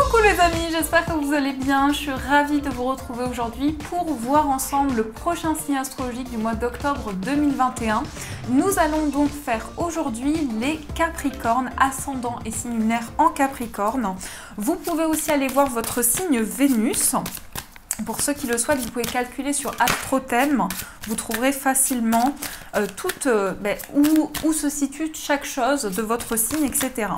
Coucou les amis, j'espère que vous allez bien. Je suis ravie de vous retrouver aujourd'hui pour voir ensemble le prochain signe astrologique du mois d'octobre 2021. Nous allons donc faire aujourd'hui les Capricornes, ascendant et signe lunaire en Capricorne. Vous pouvez aussi aller voir votre signe Vénus. Pour ceux qui le souhaitent, vous pouvez calculer sur AstroThème. Vous trouverez facilement où se situe chaque chose de votre signe, etc.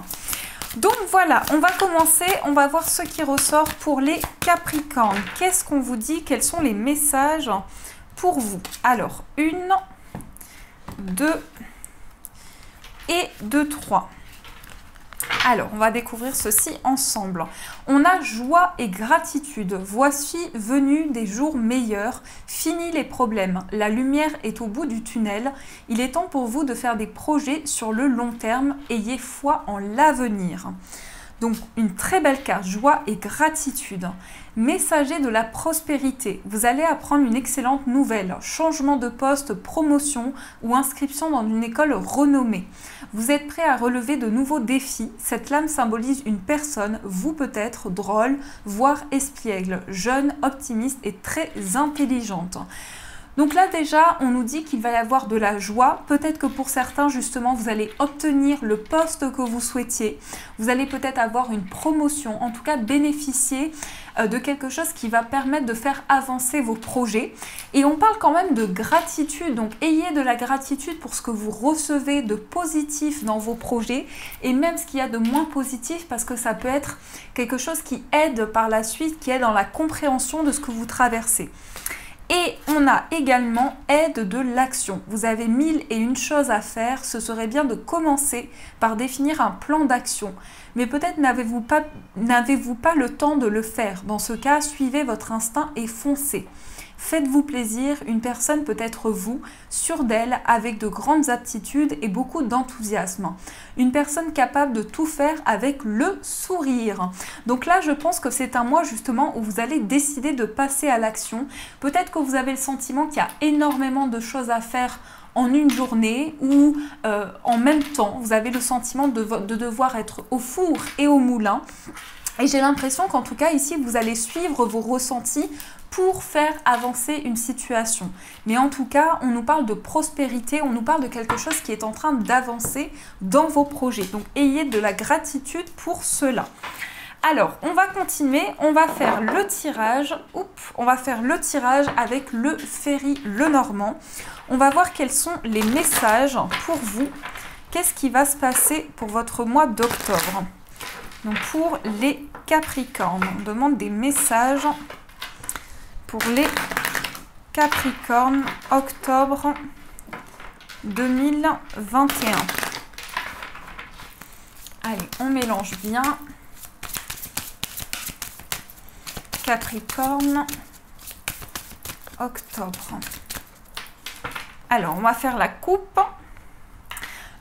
Donc voilà, on va commencer, on va voir ce qui ressort pour les Capricornes. Qu'est-ce qu'on vous dit? Quels sont les messages pour vous? Alors, 1, 2 et 2, 3. Alors, on va découvrir ceci ensemble. On a joie et gratitude. Voici venus des jours meilleurs. Fini les problèmes. La lumière est au bout du tunnel. Il est temps pour vous de faire des projets sur le long terme. Ayez foi en l'avenir. Donc, une très belle carte, joie et gratitude. Messager de la prospérité. Vous allez apprendre une excellente nouvelle. Changement de poste, promotion ou inscription dans une école renommée. Vous êtes prêt à relever de nouveaux défis. Cette lame symbolise une personne, vous peut-être, drôle, voire espiègle, jeune, optimiste et très intelligente. Donc là déjà, on nous dit qu'il va y avoir de la joie. Peut-être que pour certains, justement, vous allez obtenir le poste que vous souhaitiez. Vous allez peut-être avoir une promotion, en tout cas bénéficier de quelque chose qui va permettre de faire avancer vos projets. Et on parle quand même de gratitude. Donc ayez de la gratitude pour ce que vous recevez de positif dans vos projets et même ce qu'il y a de moins positif parce que ça peut être quelque chose qui aide par la suite, qui aide dans la compréhension de ce que vous traversez. Et on a également aide de l'action. Vous avez 1001 choses à faire. Ce serait bien de commencer par définir un plan d'action. Mais peut-être n'avez-vous pas le temps de le faire. Dans ce cas, suivez votre instinct et foncez. Faites-vous plaisir, une personne peut être vous, sûre d'elle, avec de grandes aptitudes et beaucoup d'enthousiasme. Une personne capable de tout faire avec le sourire. Donc là, je pense que c'est un mois justement où vous allez décider de passer à l'action. Peut-être que vous avez le sentiment qu'il y a énormément de choses à faire en une journée ou en même temps. Vous avez le sentiment de devoir être au four et au moulin. Et j'ai l'impression qu'en tout cas ici, vous allez suivre vos ressentis pour faire avancer une situation. Mais en tout cas, on nous parle de prospérité, on nous parle de quelque chose qui est en train d'avancer dans vos projets. Donc, ayez de la gratitude pour cela. Alors, on va continuer, on va faire le tirage. On va faire le tirage avec le Ferry Lenormand. On va voir quels sont les messages pour vous. Qu'est-ce qui va se passer pour votre mois d'octobre? Donc, pour les Capricornes, on demande des messages pour les Capricornes, octobre 2021. Allez, on mélange bien. Capricorne, octobre. Alors, on va faire la coupe.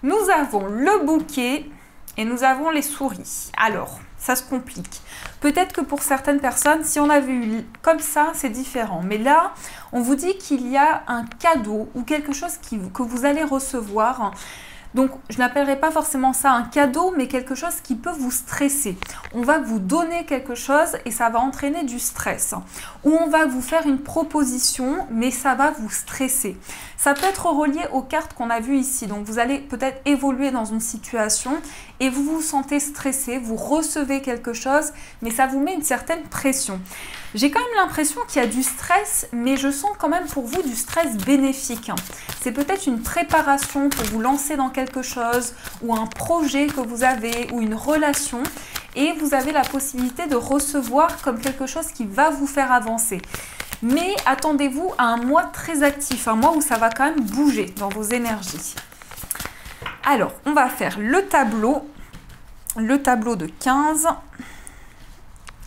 Nous avons le bouquet et nous avons les souris. Alors, ça se complique. Peut-être que pour certaines personnes, si on a vu comme ça, c'est différent. Mais là, on vous dit qu'il y a un cadeau ou quelque chose que vous allez recevoir. Donc, je n'appellerai pas forcément ça un cadeau, mais quelque chose qui peut vous stresser. On va vous donner quelque chose et ça va entraîner du stress. Ou on va vous faire une proposition, mais ça va vous stresser. Ça peut être relié aux cartes qu'on a vues ici. Donc, vous allez peut-être évoluer dans une situation et vous vous sentez stressé, vous recevez quelque chose, mais ça vous met une certaine pression. J'ai quand même l'impression qu'il y a du stress, mais je sens quand même pour vous du stress bénéfique. C'est peut-être une préparation pour vous lancer dans quelque chose, ou un projet que vous avez, ou une relation, et vous avez la possibilité de recevoir comme quelque chose qui va vous faire avancer. Mais attendez-vous à un mois très actif, un mois où ça va quand même bouger dans vos énergies. Alors, on va faire le tableau de 15.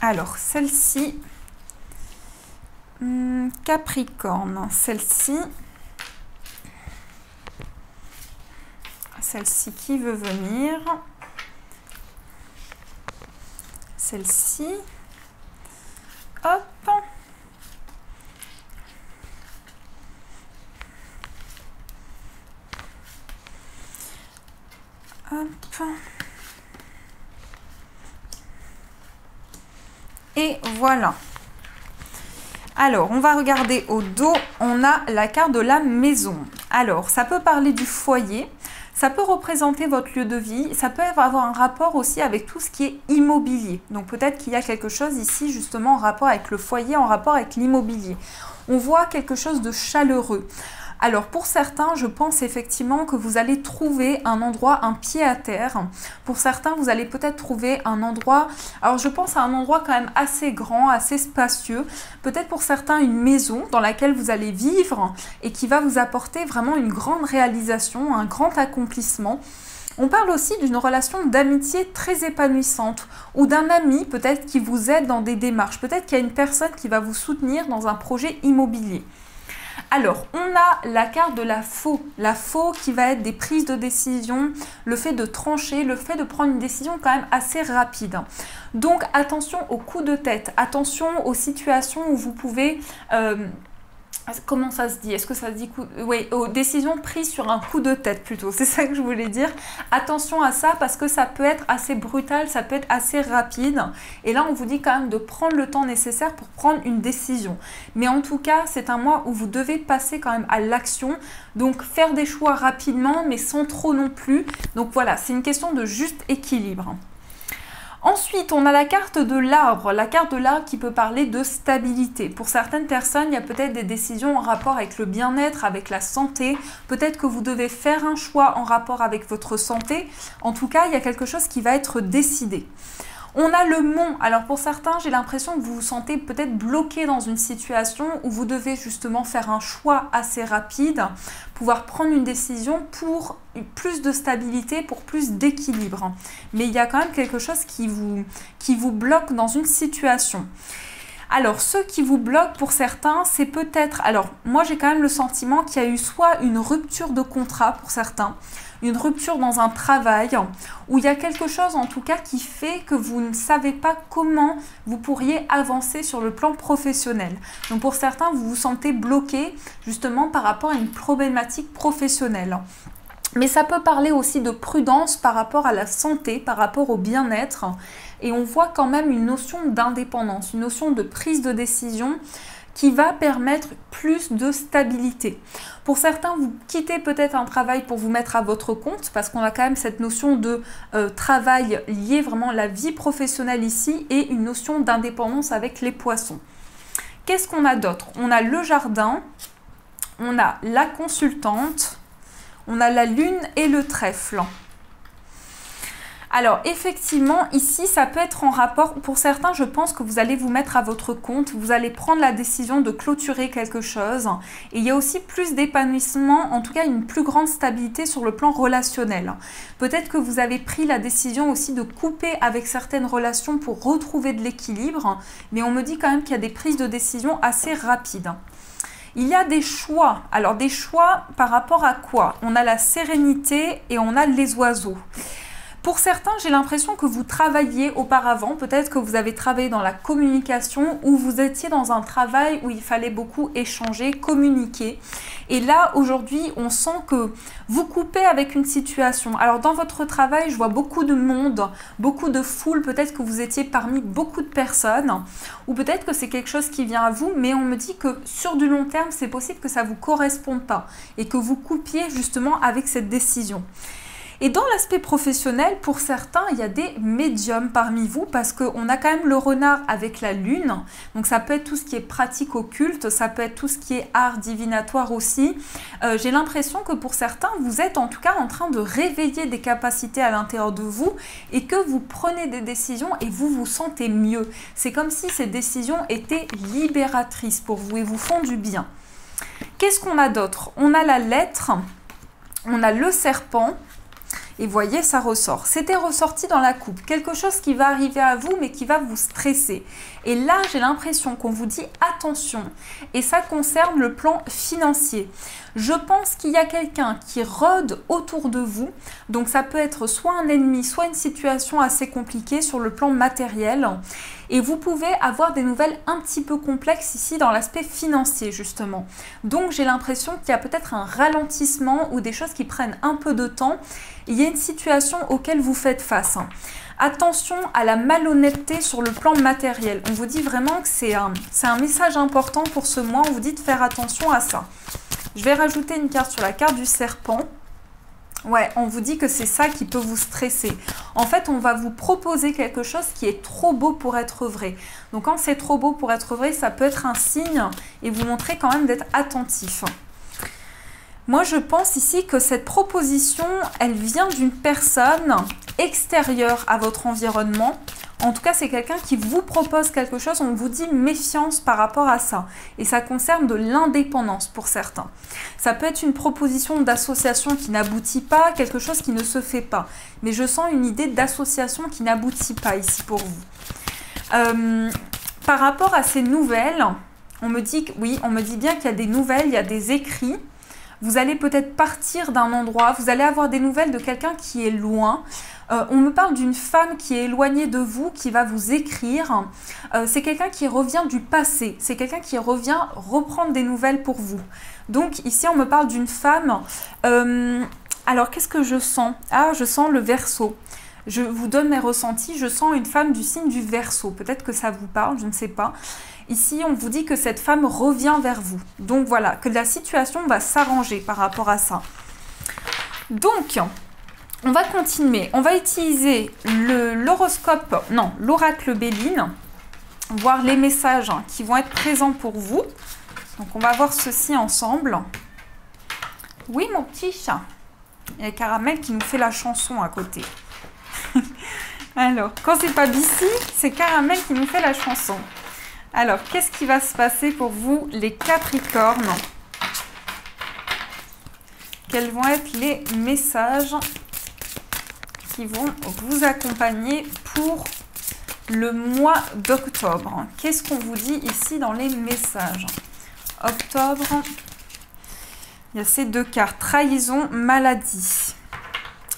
Alors, celle-ci, Capricorne, celle-ci qui veut venir, celle-ci, hop, hop, Et voilà. Alors, on va regarder au dos, on a la carte de la maison. Alors, ça peut parler du foyer, ça peut représenter votre lieu de vie, ça peut avoir un rapport aussi avec tout ce qui est immobilier. Donc, peut-être qu'il y a quelque chose ici, justement, en rapport avec le foyer, en rapport avec l'immobilier. On voit quelque chose de chaleureux. Alors pour certains, je pense effectivement que vous allez trouver un endroit, un pied à terre. Pour certains, vous allez peut-être trouver un endroit, alors je pense à un endroit quand même assez grand, assez spacieux. Peut-être pour certains une maison dans laquelle vous allez vivre et qui va vous apporter vraiment une grande réalisation, un grand accomplissement. On parle aussi d'une relation d'amitié très épanouissante ou d'un ami peut-être qui vous aide dans des démarches. Peut-être qu'il y a une personne qui va vous soutenir dans un projet immobilier. Alors, on a la carte de la faux qui va être des prises de décision, le fait de trancher, le fait de prendre une décision quand même assez rapide. Donc, attention aux coups de tête, attention aux situations où vous pouvez... comment ça se dit? Est-ce que ça se dit oui, aux décisions prises sur un coup de tête plutôt, c'est ça que je voulais dire. Attention à ça parce que ça peut être assez brutal, ça peut être assez rapide. Et là, on vous dit quand même de prendre le temps nécessaire pour prendre une décision. Mais en tout cas, c'est un mois où vous devez passer quand même à l'action. Donc, faire des choix rapidement, mais sans trop non plus. Donc voilà, c'est une question de juste équilibre. Ensuite, on a la carte de l'arbre qui peut parler de stabilité. Pour certaines personnes, il y a peut-être des décisions en rapport avec le bien-être, avec la santé. Peut-être que vous devez faire un choix en rapport avec votre santé. En tout cas, il y a quelque chose qui va être décidé. On a le mont. Alors pour certains, j'ai l'impression que vous vous sentez peut-être bloqué dans une situation où vous devez justement faire un choix assez rapide, pouvoir prendre une décision pour plus de stabilité, pour plus d'équilibre. Mais il y a quand même quelque chose qui vous bloque dans une situation. Alors, ce qui vous bloque pour certains, c'est peut-être... Alors, moi, j'ai quand même le sentiment qu'il y a eu soit une rupture de contrat pour certains, une rupture dans un travail, où il y a quelque chose en tout cas qui fait que vous ne savez pas comment vous pourriez avancer sur le plan professionnel. Donc, pour certains, vous vous sentez bloqué justement par rapport à une problématique professionnelle. Mais ça peut parler aussi de prudence par rapport à la santé, par rapport au bien-être. Et on voit quand même une notion d'indépendance, une notion de prise de décision qui va permettre plus de stabilité. Pour certains, vous quittez peut-être un travail pour vous mettre à votre compte parce qu'on a quand même cette notion de travail lié vraiment à la vie professionnelle ici et une notion d'indépendance avec les poissons. Qu'est-ce qu'on a d'autre? On a le jardin, on a la consultante, on a la lune et le trèfle. Alors effectivement, ici, ça peut être en rapport, pour certains, je pense que vous allez vous mettre à votre compte, vous allez prendre la décision de clôturer quelque chose. Et il y a aussi plus d'épanouissement, en tout cas une plus grande stabilité sur le plan relationnel. Peut-être que vous avez pris la décision aussi de couper avec certaines relations pour retrouver de l'équilibre, mais on me dit quand même qu'il y a des prises de décision assez rapides. Il y a des choix. Alors des choix par rapport à quoi? On a la sérénité et on a les oiseaux. Pour certains, j'ai l'impression que vous travailliez auparavant, peut-être que vous avez travaillé dans la communication ou vous étiez dans un travail où il fallait beaucoup échanger, communiquer. Et là, aujourd'hui, on sent que vous coupez avec une situation. Alors, dans votre travail, je vois beaucoup de monde, beaucoup de foule. Peut-être que vous étiez parmi beaucoup de personnes ou peut-être que c'est quelque chose qui vient à vous, mais on me dit que sur du long terme, c'est possible que ça ne vous corresponde pas et que vous coupiez justement avec cette décision. Et dans l'aspect professionnel, pour certains, il y a des médiums parmi vous parce qu'on a quand même le renard avec la lune. Donc ça peut être tout ce qui est pratique occulte, ça peut être tout ce qui est art divinatoire aussi. J'ai l'impression que pour certains, vous êtes en tout cas en train de réveiller des capacités à l'intérieur de vous et que vous prenez des décisions et vous vous sentez mieux. C'est comme si ces décisions étaient libératrices pour vous et vous font du bien. Qu'est-ce qu'on a d'autre? On a la lettre, on a le serpent. Et voyez, ça ressort. C'était ressorti dans la coupe. Quelque chose qui va arriver à vous, mais qui va vous stresser. Et là, j'ai l'impression qu'on vous dit attention. Et ça concerne le plan financier. Je pense qu'il y a quelqu'un qui rôde autour de vous. Donc, ça peut être soit un ennemi, soit une situation assez compliquée sur le plan matériel. Et vous pouvez avoir des nouvelles un petit peu complexes ici dans l'aspect financier justement. Donc j'ai l'impression qu'il y a peut-être un ralentissement ou des choses qui prennent un peu de temps. Il y a une situation auquel vous faites face. Attention à la malhonnêteté sur le plan matériel. On vous dit vraiment que c'est un message important pour ce mois. On vous dit de faire attention à ça. Je vais rajouter une carte sur la carte du serpent. Ouais, on vous dit que c'est ça qui peut vous stresser. En fait, on va vous proposer quelque chose qui est trop beau pour être vrai. Donc quand c'est trop beau pour être vrai, ça peut être un signe et vous montrer quand même d'être attentif. Moi, je pense ici que cette proposition, elle vient d'une personne extérieure à votre environnement. En tout cas, c'est quelqu'un qui vous propose quelque chose. On vous dit méfiance par rapport à ça. Et ça concerne de l'indépendance pour certains. Ça peut être une proposition d'association qui n'aboutit pas, quelque chose qui ne se fait pas. Mais je sens une idée d'association qui n'aboutit pas ici pour vous. Par rapport à ces nouvelles, on me dit que, oui, on me dit bien qu'il y a des nouvelles, il y a des écrits. Vous allez peut-être partir d'un endroit, vous allez avoir des nouvelles de quelqu'un qui est loin. On me parle d'une femme qui est éloignée de vous, qui va vous écrire. C'est quelqu'un qui revient du passé, c'est quelqu'un qui revient reprendre des nouvelles pour vous. Donc ici, on me parle d'une femme. Alors, qu'est-ce que je sens? Ah, je sens le Verseau. Je vous donne mes ressentis, je sens une femme du signe du Verseau. Peut-être que ça vous parle, je ne sais pas. Ici, on vous dit que cette femme revient vers vous. Donc voilà, que la situation va s'arranger par rapport à ça. Donc, on va continuer. On va utiliser l'horoscope, non, l'oracle Béline, voir les messages qui vont être présents pour vous. Donc, on va voir ceci ensemble. Oui, mon petit chat. Il y a Caramel qui nous fait la chanson à côté. Alors, quand c'est pas Bissy, c'est Caramel qui nous fait la chanson. Alors, qu'est-ce qui va se passer pour vous, les Capricornes? Quels vont être les messages qui vont vous accompagner pour le mois d'octobre? Qu'est-ce qu'on vous dit ici dans les messages? Octobre, il y a ces deux cartes, trahison, maladie.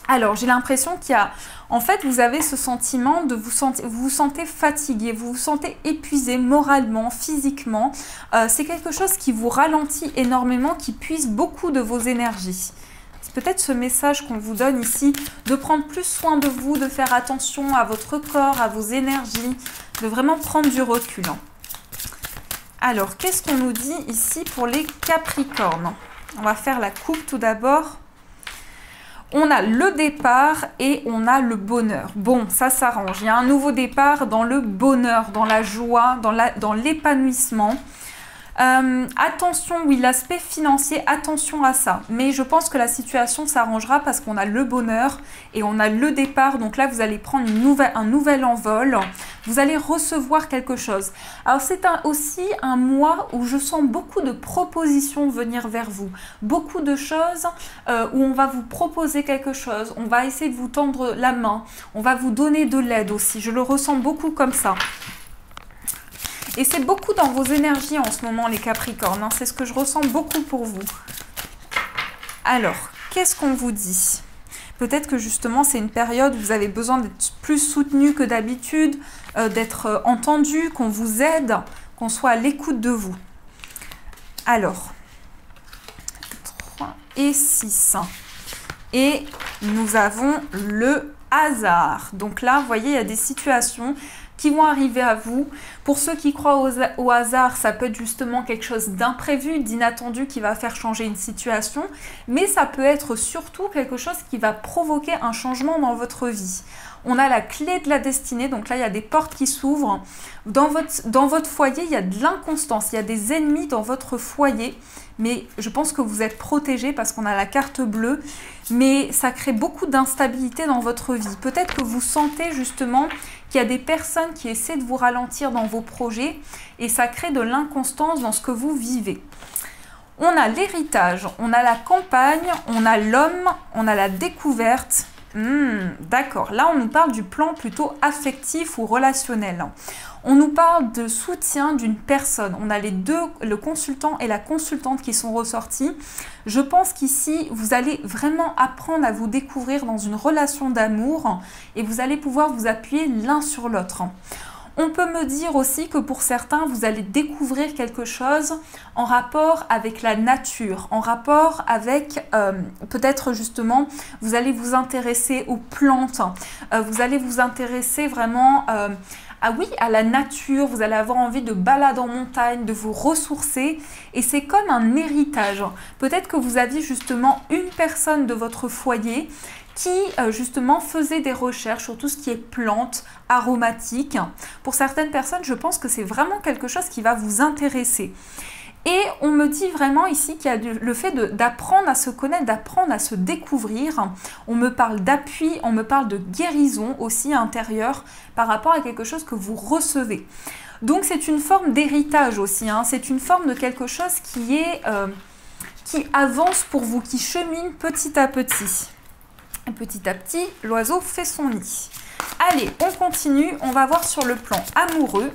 Alors, j'ai l'impression qu'il y a... En fait, vous avez ce sentiment de vous vous sentez fatigué, vous vous sentez épuisé moralement, physiquement. C'est quelque chose qui vous ralentit énormément, qui puise beaucoup de vos énergies. C'est peut-être ce message qu'on vous donne ici, de prendre plus soin de vous, de faire attention à votre corps, à vos énergies, de vraiment prendre du recul. Alors, qu'est-ce qu'on nous dit ici pour les Capricornes? On va faire la coupe tout d'abord. On a le départ et on a le bonheur. Bon, ça s'arrange. Il y a un nouveau départ dans le bonheur, dans la joie, dans l'épanouissement. Attention, oui, l'aspect financier, attention à ça. Mais je pense que la situation s'arrangera parce qu'on a le bonheur et on a le départ. Donc là, vous allez prendre un nouvel envol. Vous allez recevoir quelque chose. Alors, c'est aussi un mois où je sens beaucoup de propositions venir vers vous. Beaucoup de choses où on va vous proposer quelque chose. On va essayer de vous tendre la main. On va vous donner de l'aide aussi. Je le ressens beaucoup comme ça. Et c'est beaucoup dans vos énergies en ce moment, les Capricornes. Hein. C'est ce que je ressens beaucoup pour vous. Alors, qu'est-ce qu'on vous dit? Peut-être que justement, c'est une période où vous avez besoin d'être plus soutenu que d'habitude, d'être entendu, qu'on vous aide, qu'on soit à l'écoute de vous. Alors, 3 et 6. Et nous avons le hasard. Donc là, vous voyez, il y a des situations qui vont arriver à vous. Pour ceux qui croient au hasard, ça peut être justement quelque chose d'imprévu, d'inattendu qui va faire changer une situation, mais ça peut être surtout quelque chose qui va provoquer un changement dans votre vie. On a la clé de la destinée, donc là il y a des portes qui s'ouvrent. Dans votre foyer, il y a de l'inconstance, il y a des ennemis dans votre foyer, mais je pense que vous êtes protégés parce qu'on a la carte bleue, mais ça crée beaucoup d'instabilité dans votre vie. Peut-être que vous sentez justement qu'il y a des personnes qui essaient de vous ralentir dans vos projets et ça crée de l'inconstance dans ce que vous vivez. On a l'héritage, on a la campagne, on a l'homme, on a la découverte. D'accord, là on nous parle du plan plutôt affectif ou relationnel. On nous parle de soutien d'une personne. On a les deux, le consultant et la consultante qui sont ressortis. Je pense qu'ici, vous allez vraiment apprendre à vous découvrir dans une relation d'amour et vous allez pouvoir vous appuyer l'un sur l'autre. On peut me dire aussi que pour certains, vous allez découvrir quelque chose en rapport avec la nature, en rapport avec peut-être justement, vous allez vous intéresser aux plantes, vous allez vous intéresser vraiment à la nature, vous allez avoir envie de balade en montagne, de vous ressourcer et c'est comme un héritage. Peut-être que vous aviez justement une personne de votre foyer qui justement faisait des recherches sur tout ce qui est plantes, aromatiques. Pour certaines personnes, je pense que c'est vraiment quelque chose qui va vous intéresser. Et on me dit vraiment ici qu'il y a le fait d'apprendre à se connaître, d'apprendre à se découvrir. On me parle d'appui, on me parle de guérison aussi intérieure par rapport à quelque chose que vous recevez. Donc c'est une forme d'héritage aussi, hein. C'est une forme de quelque chose qui avance pour vous, qui chemine petit à petit. Et petit à petit, l'oiseau fait son nid. Allez, on continue, on va voir sur le plan amoureux.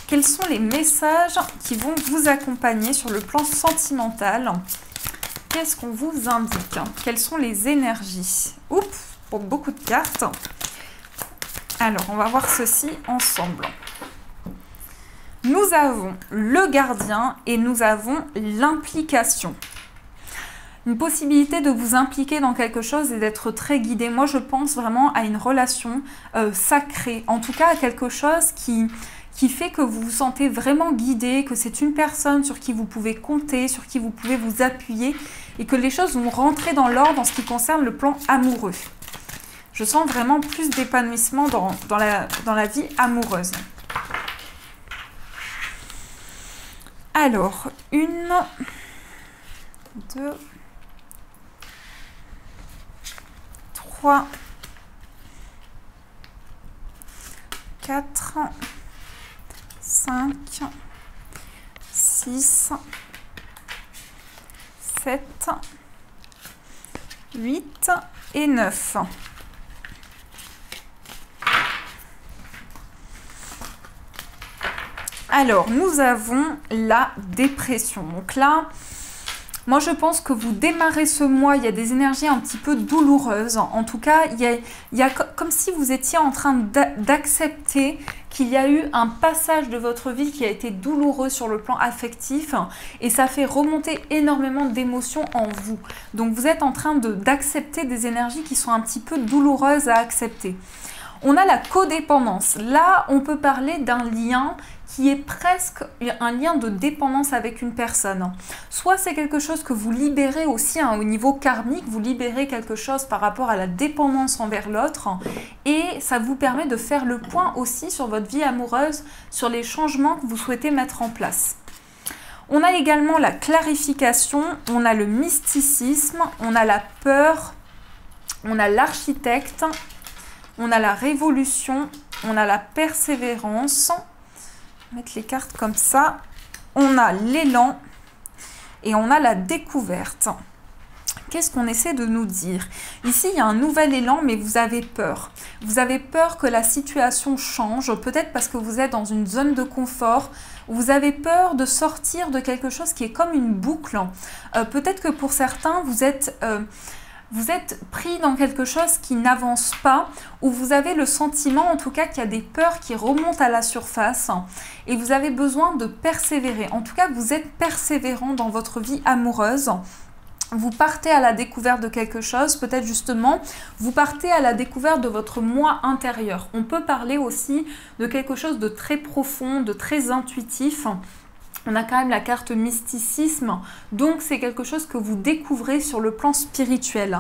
Quels sont les messages qui vont vous accompagner sur le plan sentimental? Qu'est-ce qu'on vous indique? Quelles sont les énergies? Oups, pour beaucoup de cartes. Alors, on va voir ceci ensemble. Nous avons le gardien et nous avons l'implication. Une possibilité de vous impliquer dans quelque chose et d'être très guidé. Moi, je pense vraiment à une relation sacrée. En tout cas, à quelque chose qui fait que vous vous sentez vraiment guidé, que c'est une personne sur qui vous pouvez compter, sur qui vous pouvez vous appuyer et que les choses vont rentrer dans l'ordre en ce qui concerne le plan amoureux. Je sens vraiment plus d'épanouissement dans la vie amoureuse. Alors, 1, 2, 3, 4, 5, 6, 7, 8 et 9. Alors, nous avons la dépression. Donc là, moi je pense que vous démarrez ce mois, il y a des énergies un petit peu douloureuses. En tout cas, il y a comme si vous étiez en train d'accepter qu'il y a eu un passage de votre vie qui a été douloureux sur le plan affectif et ça fait remonter énormément d'émotions en vous. Donc vous êtes en train d'accepter des énergies qui sont un petit peu douloureuses à accepter. On a la codépendance. Là, on peut parler d'un lien qui est presque un lien de dépendance avec une personne. Soit c'est quelque chose que vous libérez aussi au niveau karmique, vous libérez quelque chose par rapport à la dépendance envers l'autre et ça vous permet de faire le point aussi sur votre vie amoureuse, sur les changements que vous souhaitez mettre en place. On a également la clarification, on a le mysticisme, on a la peur, on a l'architecte, on a la révolution, on a la persévérance. Mettre les cartes comme ça. On a l'élan et on a la découverte. Qu'est-ce qu'on essaie de nous dire? Ici, il y a un nouvel élan, mais vous avez peur. Vous avez peur que la situation change, peut-être parce que vous êtes dans une zone de confort. Vous avez peur de sortir de quelque chose qui est comme une boucle. Peut-être que pour certains, vous êtes pris dans quelque chose qui n'avance pas, ou vous avez le sentiment en tout cas qu'il y a des peurs qui remontent à la surface et vous avez besoin de persévérer. En tout cas, vous êtes persévérant dans votre vie amoureuse. Vous partez à la découverte de quelque chose, peut-être justement, vous partez à la découverte de votre moi intérieur. On peut parler aussi de quelque chose de très profond, de très intuitif. On a quand même la carte mysticisme, donc c'est quelque chose que vous découvrez sur le plan spirituel.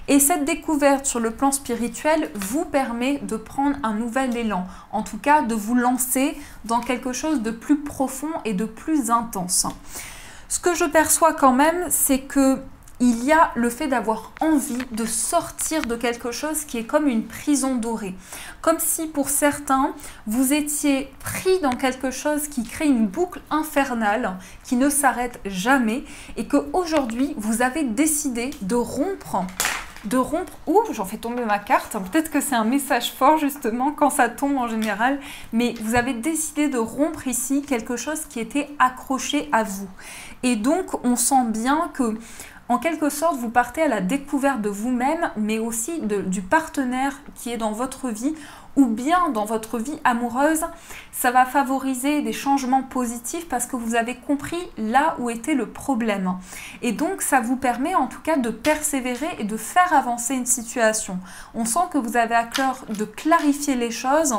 Et cette découverte sur le plan spirituel vous permet de prendre un nouvel élan, en tout cas de vous lancer dans quelque chose de plus profond et de plus intense. Ce que je perçois quand même, c'est que il y a le fait d'avoir envie de sortir de quelque chose qui est comme une prison dorée. Comme si pour certains, vous étiez pris dans quelque chose qui crée une boucle infernale qui ne s'arrête jamais et qu'aujourd'hui, vous avez décidé de rompre. Ouh, j'en fais tomber ma carte. Peut-être que c'est un message fort justement quand ça tombe en général. Mais vous avez décidé de rompre ici quelque chose qui était accroché à vous. Et donc, on sent bien que en quelque sorte, vous partez à la découverte de vous-même, mais aussi du partenaire qui est dans votre vie, ou bien dans votre vie amoureuse, ça va favoriser des changements positifs parce que vous avez compris là où était le problème. Et donc, ça vous permet en tout cas de persévérer et de faire avancer une situation. On sent que vous avez à cœur de clarifier les choses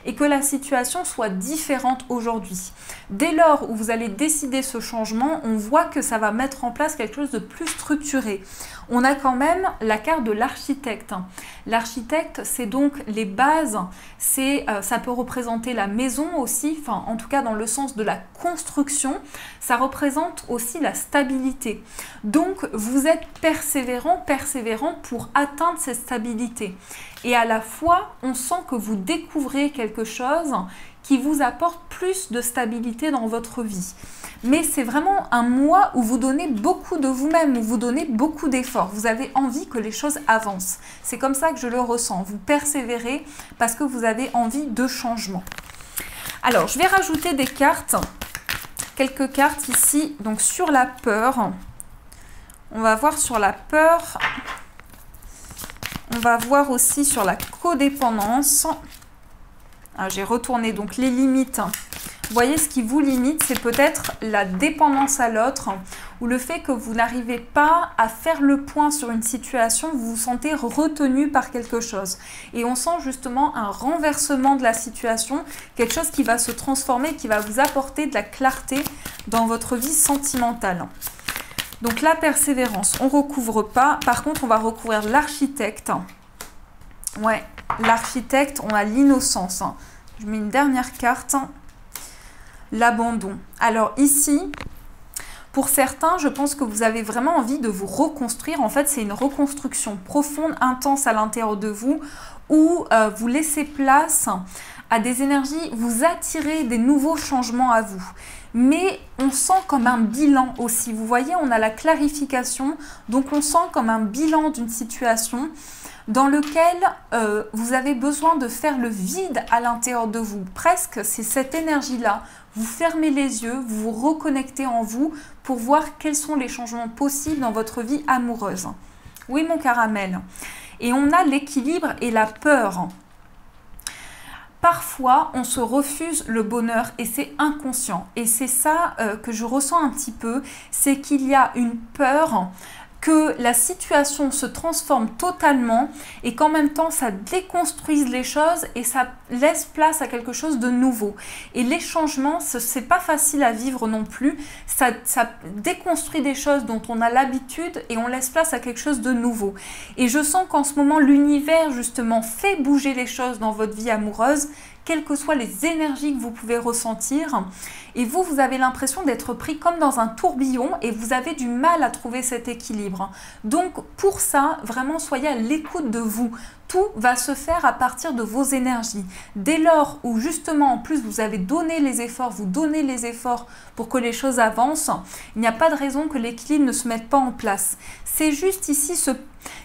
et que la situation soit différente aujourd'hui. Dès lors où vous allez décider ce changement, on voit que ça va mettre en place quelque chose de plus structuré. On a quand même la carte de l'architecte. L'architecte, c'est donc les bases, ça peut représenter la maison aussi, enfin en tout cas dans le sens de la construction, ça représente aussi la stabilité. Donc vous êtes persévérant pour atteindre cette stabilité. Et à la fois, on sent que vous découvrez quelque chose qui vous apporte plus de stabilité dans votre vie. Mais c'est vraiment un mois où vous donnez beaucoup de vous-même, où vous donnez beaucoup d'efforts. Vous avez envie que les choses avancent. C'est comme ça que je le ressens. Vous persévérez parce que vous avez envie de changement. Alors, je vais rajouter des cartes. Quelques cartes ici. Donc, sur la peur. On va voir sur la peur. On va voir aussi sur la codépendance. J'ai retourné donc les limites. Vous voyez, ce qui vous limite, c'est peut-être la dépendance à l'autre ou le fait que vous n'arrivez pas à faire le point sur une situation, vous vous sentez retenu par quelque chose. Et on sent justement un renversement de la situation, quelque chose qui va se transformer, qui va vous apporter de la clarté dans votre vie sentimentale. Donc la persévérance, on ne recouvre pas. Par contre, on va recouvrir l'architecte. Ouais, l'architecte, on a l'innocence. Je mets une dernière carte. L'abandon. Alors ici, pour certains, je pense que vous avez vraiment envie de vous reconstruire. En fait, c'est une reconstruction profonde, intense à l'intérieur de vous, où vous laissez place à des énergies, vous attirez des nouveaux changements à vous. Mais on sent comme un bilan aussi. Vous voyez, on a la clarification, donc on sent comme un bilan d'une situation dans lequel vous avez besoin de faire le vide à l'intérieur de vous. Presque, c'est cette énergie-là. Vous fermez les yeux, vous vous reconnectez en vous pour voir quels sont les changements possibles dans votre vie amoureuse. Oui, mon caramel. Et on a l'équilibre et la peur. Parfois, on se refuse le bonheur et c'est inconscient. Et c'est ça que je ressens un petit peu, c'est qu'il y a une peur que la situation se transforme totalement et qu'en même temps ça déconstruise les choses et ça laisse place à quelque chose de nouveau. Et les changements, c'est pas facile à vivre non plus. Ça déconstruit des choses dont on a l'habitude et on laisse place à quelque chose de nouveau. Et je sens qu'en ce moment, l'univers justement fait bouger les choses dans votre vie amoureuse, quelles que soient les énergies que vous pouvez ressentir. Et vous avez l'impression d'être pris comme dans un tourbillon et vous avez du mal à trouver cet équilibre. Donc pour ça, vraiment soyez à l'écoute de vous. Tout va se faire à partir de vos énergies. Dès lors où justement en plus vous avez donné les efforts, vous donnez les efforts pour que les choses avancent, il n'y a pas de raison que l'équilibre ne se mette pas en place. C'est juste ici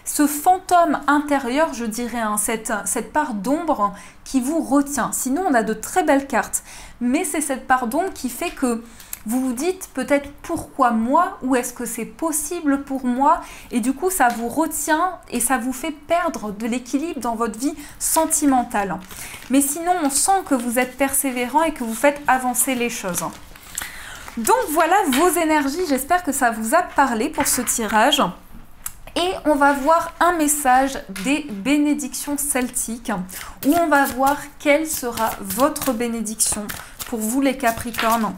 ce fantôme intérieur, je dirais, hein, cette part d'ombre qui vous retient. Sinon, on a de très belles cartes. Mais c'est cette part d'ombre qui fait que vous vous dites peut-être pourquoi moi, ou est-ce que c'est possible pour moi, et du coup ça vous retient et ça vous fait perdre de l'équilibre dans votre vie sentimentale. Mais sinon on sent que vous êtes persévérant et que vous faites avancer les choses. Donc voilà vos énergies, j'espère que ça vous a parlé pour ce tirage. Et on va voir un message des bénédictions celtiques où on va voir quelle sera votre bénédiction pour vous les Capricornes.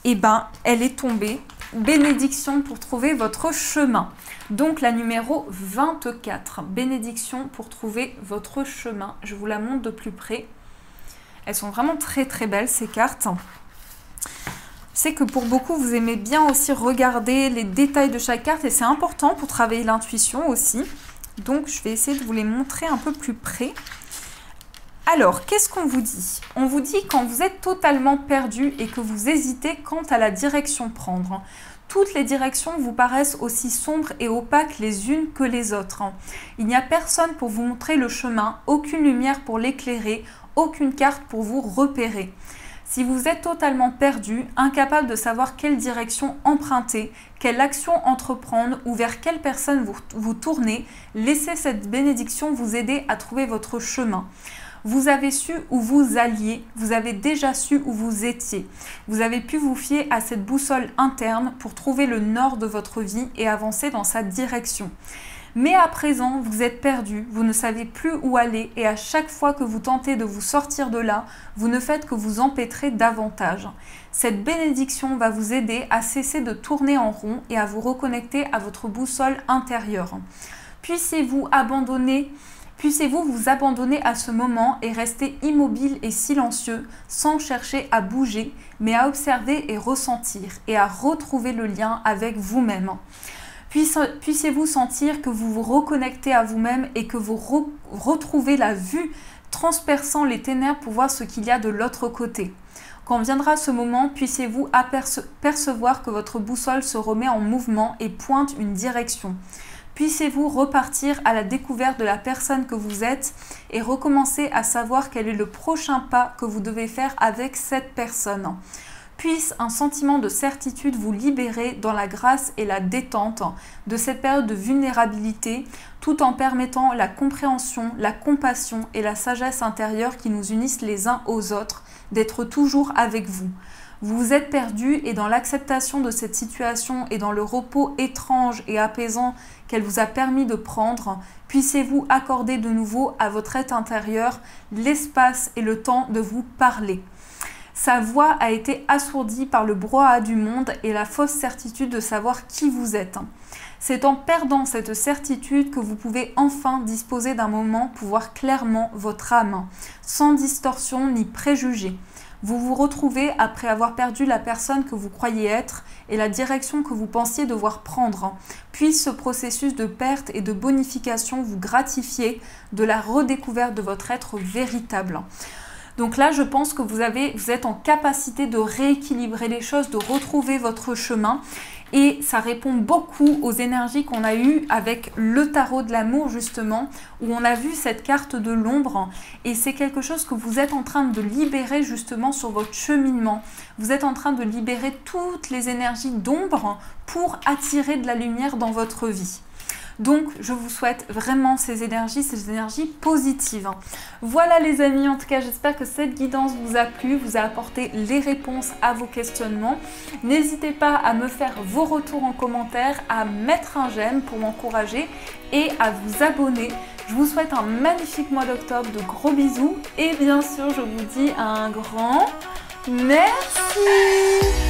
Eh bien, elle est tombée. Bénédiction pour trouver votre chemin. Donc la numéro 24. Bénédiction pour trouver votre chemin. Je vous la montre de plus près. Elles sont vraiment très très belles ces cartes. Je sais que pour beaucoup, vous aimez bien aussi regarder les détails de chaque carte et c'est important pour travailler l'intuition aussi. Donc, je vais essayer de vous les montrer un peu plus près. Alors, qu'est-ce qu'on vous dit? On vous dit quand vous êtes totalement perdu et que vous hésitez quant à la direction prendre. Toutes les directions vous paraissent aussi sombres et opaques les unes que les autres. Il n'y a personne pour vous montrer le chemin, aucune lumière pour l'éclairer, aucune carte pour vous repérer. Si vous êtes totalement perdu, incapable de savoir quelle direction emprunter, quelle action entreprendre ou vers quelle personne vous tournez, laissez cette bénédiction vous aider à trouver votre chemin. Vous avez su où vous alliez, vous avez déjà su où vous étiez. Vous avez pu vous fier à cette boussole interne pour trouver le nord de votre vie et avancer dans sa direction. Mais à présent, vous êtes perdu, vous ne savez plus où aller et à chaque fois que vous tentez de vous sortir de là, vous ne faites que vous empêtrer davantage. Cette bénédiction va vous aider à cesser de tourner en rond et à vous reconnecter à votre boussole intérieure. Puissiez-vous vous abandonner à ce moment et rester immobile et silencieux sans chercher à bouger, mais à observer et ressentir et à retrouver le lien avec vous-même. Puissiez-vous sentir que vous vous reconnectez à vous-même et que vous retrouvez la vue transperçant les ténèbres pour voir ce qu'il y a de l'autre côté. Quand viendra ce moment, puissiez-vous percevoir que votre boussole se remet en mouvement et pointe une direction. Puissiez-vous repartir à la découverte de la personne que vous êtes et recommencer à savoir quel est le prochain pas que vous devez faire avec cette personne. Puisse un sentiment de certitude vous libérer dans la grâce et la détente de cette période de vulnérabilité, tout en permettant la compréhension, la compassion et la sagesse intérieure qui nous unissent les uns aux autres, d'être toujours avec vous. Vous vous êtes perdu et dans l'acceptation de cette situation et dans le repos étrange et apaisant qu'elle vous a permis de prendre, puissiez-vous accorder de nouveau à votre être intérieur l'espace et le temps de vous parler. Sa voix a été assourdie par le brouhaha du monde et la fausse certitude de savoir qui vous êtes. C'est en perdant cette certitude que vous pouvez enfin disposer d'un moment pour voir clairement votre âme, sans distorsion ni préjugés. Vous vous retrouvez après avoir perdu la personne que vous croyez être et la direction que vous pensiez devoir prendre. Puisse ce processus de perte et de bonification vous gratifier de la redécouverte de votre être véritable. Donc là, je pense que vous êtes en capacité de rééquilibrer les choses, de retrouver votre chemin. Et ça répond beaucoup aux énergies qu'on a eues avec le tarot de l'amour justement, où on a vu cette carte de l'ombre. Et c'est quelque chose que vous êtes en train de libérer justement sur votre cheminement. Vous êtes en train de libérer toutes les énergies d'ombre pour attirer de la lumière dans votre vie. Donc, je vous souhaite vraiment ces énergies positives. Voilà les amis, en tout cas, j'espère que cette guidance vous a plu, vous a apporté les réponses à vos questionnements. N'hésitez pas à me faire vos retours en commentaire, à mettre un j'aime pour m'encourager et à vous abonner. Je vous souhaite un magnifique mois d'octobre, de gros bisous et bien sûr, je vous dis un grand merci.